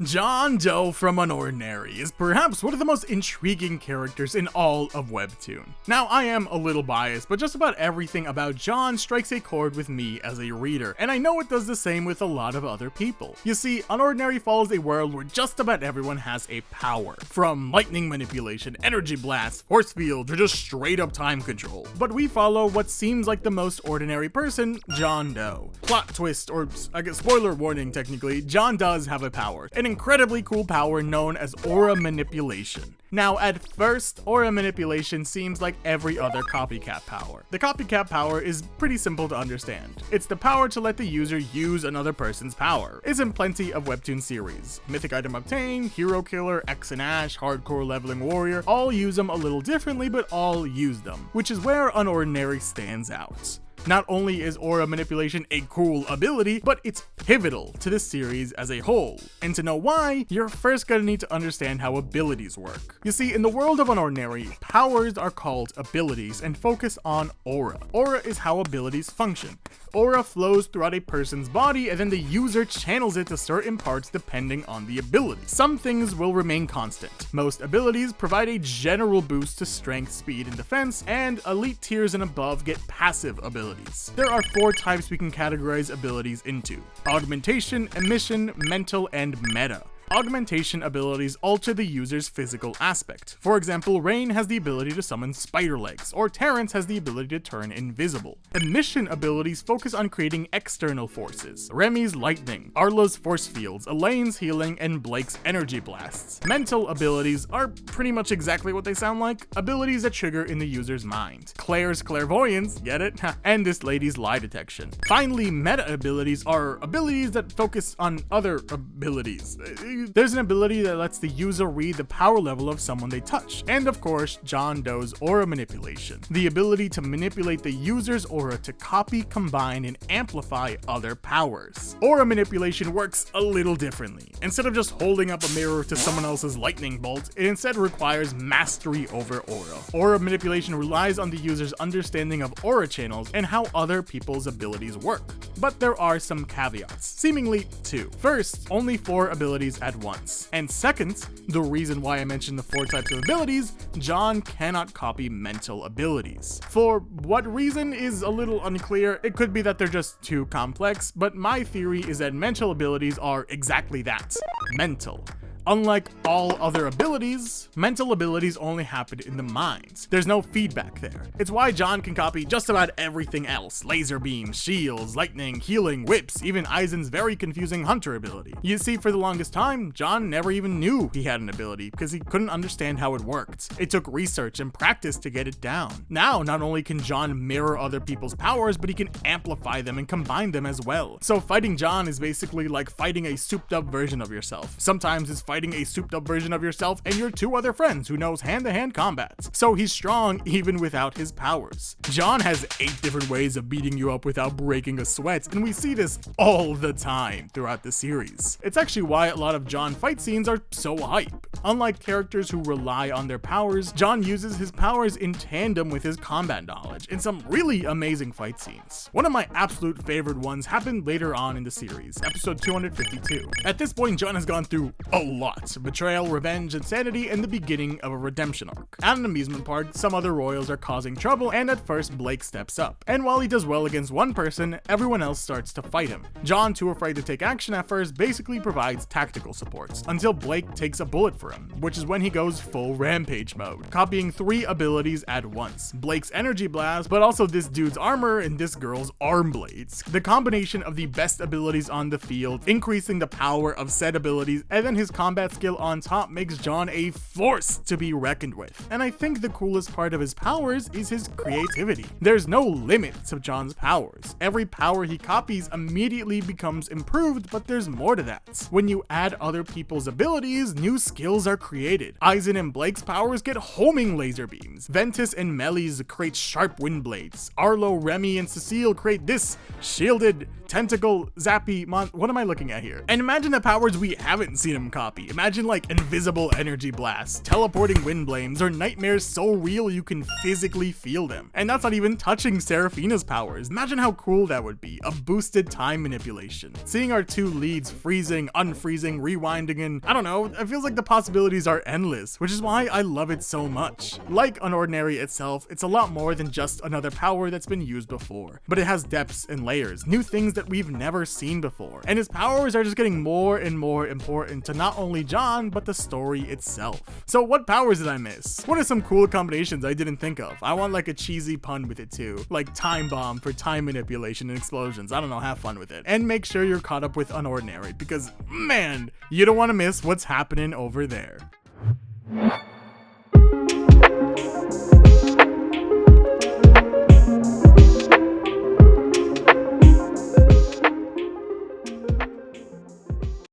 John Doe from unOrdinary is perhaps one of the most intriguing characters in all of Webtoon. Now, I am a little biased, but just about everything about John strikes a chord with me as a reader, and I know it does the same with a lot of other people. You see, unOrdinary follows a world where just about everyone has a power, from lightning manipulation, energy blasts, force fields, or just straight up time control. But we follow what seems like the most ordinary person, John Doe. Plot twist, or I guess spoiler warning technically, John does have a power. An incredibly cool power known as aura manipulation. Now, at first, aura manipulation seems like every other copycat power. The copycat power is pretty simple to understand. It's the power to let the user use another person's power. It's in plenty of Webtoon series. Mythic Item Obtained, Hero Killer, X and Ash, Hardcore Leveling Warrior, all use them a little differently, but all use them, which is where unOrdinary stands out. Not only is aura manipulation a cool ability, but it's pivotal to the series as a whole. And to know why, you're first gonna need to understand how abilities work. You see, in the world of unOrdinary, powers are called abilities and focus on aura. Aura is how abilities function. Aura flows throughout a person's body and then the user channels it to certain parts depending on the ability. Some things will remain constant. Most abilities provide a general boost to strength, speed, and defense, and elite tiers and above get passive abilities. There are 4 types we can categorize abilities into: augmentation, emission, mental, and meta. Augmentation abilities alter the user's physical aspect. For example, Rain has the ability to summon spider legs, or Terrence has the ability to turn invisible. Emission abilities focus on creating external forces. Remy's lightning, Arla's force fields, Elaine's healing, and Blake's energy blasts. Mental abilities are pretty much exactly what they sound like, abilities that trigger in the user's mind. Claire's clairvoyance, get it? And this lady's lie detection. Finally, meta abilities are abilities that focus on other abilities. There's an ability that lets the user read the power level of someone they touch, and of course, John Doe's aura manipulation, the ability to manipulate the user's aura to copy, combine, and amplify other powers. Aura manipulation works a little differently. Instead of just holding up a mirror to someone else's lightning bolt, it instead requires mastery over aura. Aura manipulation relies on the user's understanding of aura channels and how other people's abilities work. But there are some caveats, seemingly 2. First, only 4 abilities at once. And second, the reason why I mentioned the 4 types of abilities, John cannot copy mental abilities. For what reason is a little unclear. It could be that they're just too complex, but my theory is that mental abilities are exactly that, mental. Unlike all other abilities, mental abilities only happen in the mind. There's no feedback there. It's why John can copy just about everything else: laser beams, shields, lightning, healing, whips, even Aizen's very confusing hunter ability. You see, for the longest time, John never even knew he had an ability because he couldn't understand how it worked. It took research and practice to get it down. Now, not only can John mirror other people's powers, but he can amplify them and combine them as well. So fighting John is basically like fighting a souped up version of yourself. Sometimes it's fighting a souped up version of yourself and your 2 other friends who knows hand-to-hand combat. So he's strong even without his powers. John has 8 different ways of beating you up without breaking a sweat, and we see this all the time throughout the series. It's actually why a lot of John fight scenes are so hype. Unlike characters who rely on their powers, John uses his powers in tandem with his combat knowledge in some really amazing fight scenes. One of my absolute favorite ones happened later on in the series, episode 252. At this point, John has gone through a lot: betrayal, revenge, insanity, and the beginning of a redemption arc. At an amusement park, some other royals are causing trouble, and at first Blake steps up. And while he does well against one person, everyone else starts to fight him. John, too afraid to take action at first, basically provides tactical support, until Blake takes a bullet for him, which is when he goes full rampage mode, copying 3 abilities at once: Blake's energy blast, but also this dude's armor and this girl's arm blades. The combination of the best abilities on the field, increasing the power of said abilities, and then his combat skill on top makes John a force to be reckoned with. And I think the coolest part of his powers is his creativity. There's no limit to John's powers. Every power he copies immediately becomes improved, but there's more to that. When you add other people's abilities, new skills skills are created. Aizen and Blake's powers get homing laser beams. Ventus and Melly's create sharp wind blades. Arlo, Remy, and Cecile create this shielded tentacle zappy what am I looking at here? And imagine the powers we haven't seen him copy. Imagine like invisible energy blasts, teleporting wind blames, or nightmares so real you can physically feel them. And that's not even touching Seraphina's powers. Imagine how cool that would be. A boosted time manipulation. Seeing our two leads freezing, unfreezing, rewinding, and I don't know, it feels like the possibilities are endless, which is why I love it so much. Like Unordinary itself, it's a lot more than just another power that's been used before, but it has depths and layers, new things that we've never seen before, and his powers are just getting more and more important to not only John, but the story itself. So what powers did I miss? What are some cool combinations I didn't think of? I want like a cheesy pun with it too, like time bomb for time manipulation and explosions. I don't know, have fun with it. And make sure you're caught up with Unordinary, because man, you don't want to miss what's happening over there.